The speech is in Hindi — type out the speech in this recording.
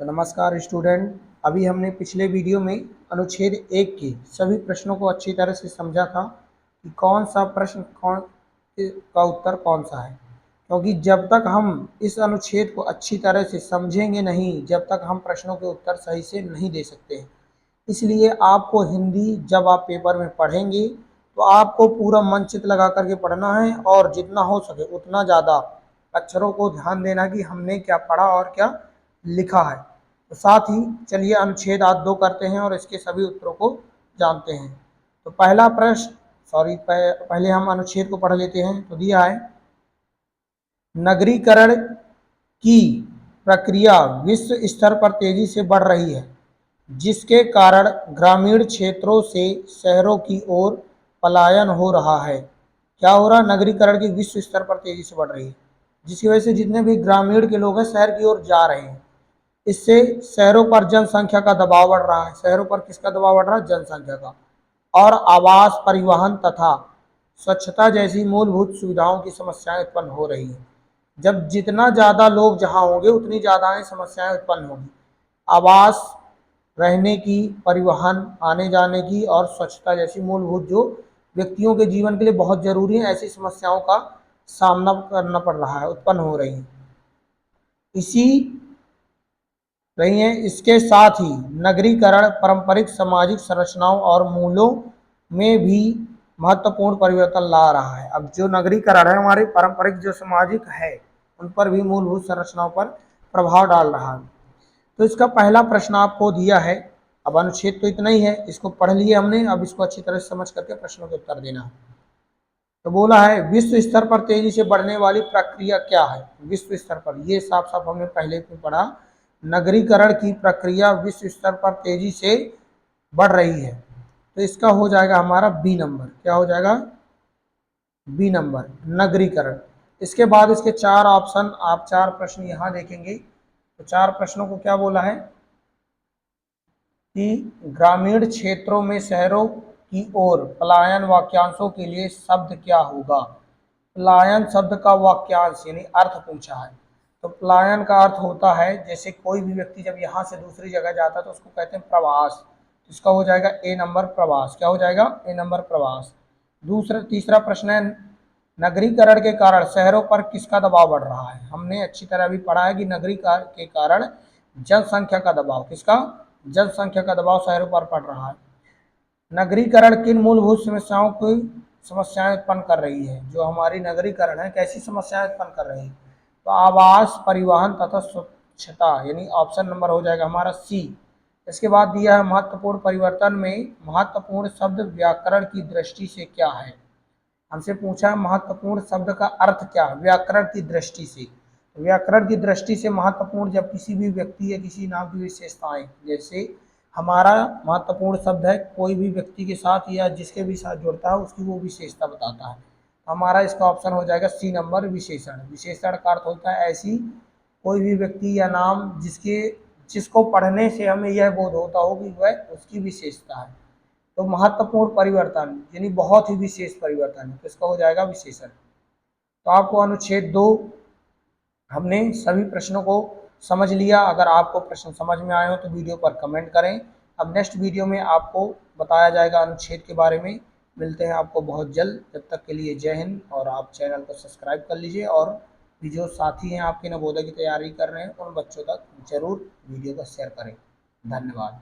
तो नमस्कार स्टूडेंट, अभी हमने पिछले वीडियो में अनुच्छेद 1 के सभी प्रश्नों को अच्छी तरह से समझा था कि कौन सा प्रश्न कौन का उत्तर कौन सा है। क्योंकि जब तक हम इस अनुच्छेद को अच्छी तरह से समझेंगे नहीं, जब तक हम प्रश्नों के उत्तर सही से नहीं दे सकते हैं। इसलिए आपको हिंदी जब आप पेपर में पढ़ेंगे तो आपको पूरा मन चित लगा करके पढ़ना है और जितना हो सके उतना ज़्यादा अक्षरों को ध्यान देना कि हमने क्या पढ़ा और क्या लिखा है। तो साथ ही चलिए अनुच्छेद आज 2 करते हैं और इसके सभी उत्तरों को जानते हैं। तो पहला प्रश्न पहले हम अनुच्छेद को पढ़ लेते हैं। तो दिया है, नगरीकरण की प्रक्रिया विश्व स्तर पर तेजी से बढ़ रही है, जिसके कारण ग्रामीण क्षेत्रों से शहरों की ओर पलायन हो रहा है। क्या हो रहा है? नगरीकरण की विश्व स्तर पर तेजी से बढ़ रही है, जिसकी वजह से जितने भी ग्रामीण के लोग हैं शहर की ओर जा रहे हैं। इससे शहरों पर जनसंख्या का दबाव बढ़ रहा है। शहरों पर किसका दबाव बढ़ रहा है? जनसंख्या का। और आवास, परिवहन तथा स्वच्छता जैसी मूलभूत सुविधाओं की समस्याएं उत्पन्न हो रही हैं। जब जितना ज़्यादा लोग जहाँ होंगे उतनी ज़्यादा समस्याएं उत्पन्न होंगी। आवास, रहने की, परिवहन, आने जाने की और स्वच्छता जैसी मूलभूत जो व्यक्तियों के जीवन के लिए बहुत जरूरी है, ऐसी समस्याओं का सामना करना पड़ रहा है, उत्पन्न हो रही है इसी रही हैं। इसके साथ ही नगरीकरण पारंपरिक सामाजिक संरचनाओं और मूल्यों में भी महत्वपूर्ण परिवर्तन ला रहा है। अब जो नगरीकरण है हमारे पारंपरिक जो सामाजिक है उन पर भी मूलभूत संरचनाओं पर प्रभाव डाल रहा है। तो इसका पहला प्रश्न आपको दिया है। अब अनुच्छेद तो इतना ही है, इसको पढ़ लिए हमने, अब इसको अच्छी तरह से समझ करके प्रश्नों के उत्तर देना है। तो बोला है, विश्व स्तर पर तेजी से बढ़ने वाली प्रक्रिया क्या है? विश्व स्तर पर, ये साफ साफ हमने पहले भी पढ़ा, नगरीकरण की प्रक्रिया विश्व स्तर पर तेजी से बढ़ रही है। तो इसका हो जाएगा हमारा बी नंबर। क्या हो जाएगा? बी नंबर, नगरीकरण। इसके बाद इसके 4 ऑप्शन, आप 4 प्रश्न यहां देखेंगे। तो 4 प्रश्नों को क्या बोला है कि ग्रामीण क्षेत्रों में शहरों की ओर पलायन वाक्यांशों के लिए शब्द क्या होगा? पलायन शब्द का वाक्यांश यानी अर्थ पूछा है। तो पलायन का अर्थ होता है, जैसे कोई भी व्यक्ति जब यहाँ से दूसरी जगह जाता है तो उसको कहते हैं प्रवास। तो इसका हो जाएगा ए नंबर, प्रवास। क्या हो जाएगा? ए नंबर, प्रवास। तीसरा प्रश्न है, नगरीकरण के कारण शहरों पर किसका दबाव बढ़ रहा है? हमने अच्छी तरह भी पढ़ा है कि नगरीकरण के कारण जनसंख्या का दबाव, किसका? जनसंख्या का दबाव शहरों पर पड़ रहा है। नगरीकरण किन मूलभूत समस्याएं उत्पन्न कर रही है? जो हमारी नगरीकरण है कैसी समस्याएं उत्पन्न कर रही है? तो आवास, परिवहन तथा स्वच्छता, यानी ऑप्शन नंबर हो जाएगा हमारा सी। इसके बाद दिया है, महत्वपूर्ण परिवर्तन में महत्वपूर्ण शब्द व्याकरण की दृष्टि से क्या है? हमसे पूछा है महत्वपूर्ण शब्द का अर्थ क्या है व्याकरण की दृष्टि से। व्याकरण की दृष्टि से महत्वपूर्ण जब किसी भी व्यक्ति या किसी नाम की विशेषताएं, जैसे हमारा महत्वपूर्ण शब्द है कोई भी व्यक्ति के साथ या जिसके भी साथ जुड़ता है उसकी वो विशेषता बताता है। हमारा इसका ऑप्शन हो जाएगा सी नंबर, विशेषण। विशेषण का अर्थ होता है ऐसी कोई भी व्यक्ति या नाम जिसको पढ़ने से हमें यह बोध होता हो कि वह उसकी विशेषता है। तो महत्वपूर्ण परिवर्तन यानी बहुत ही विशेष परिवर्तन है, तो इसका हो जाएगा विशेषण। तो आपको अनुच्छेद 2 हमने सभी प्रश्नों को समझ लिया। अगर आपको प्रश्न समझ में आए हो तो वीडियो पर कमेंट करें। अब नेक्स्ट वीडियो में आपको बताया जाएगा अनुच्छेद के बारे में। मिलते हैं आपको बहुत जल्द, जब तक के लिए जय हिंद। और आप चैनल को सब्सक्राइब कर लीजिए और भी जो साथी हैं आपके नवोदय की तैयारी कर रहे हैं उन बच्चों तक जरूर वीडियो को शेयर करें। धन्यवाद।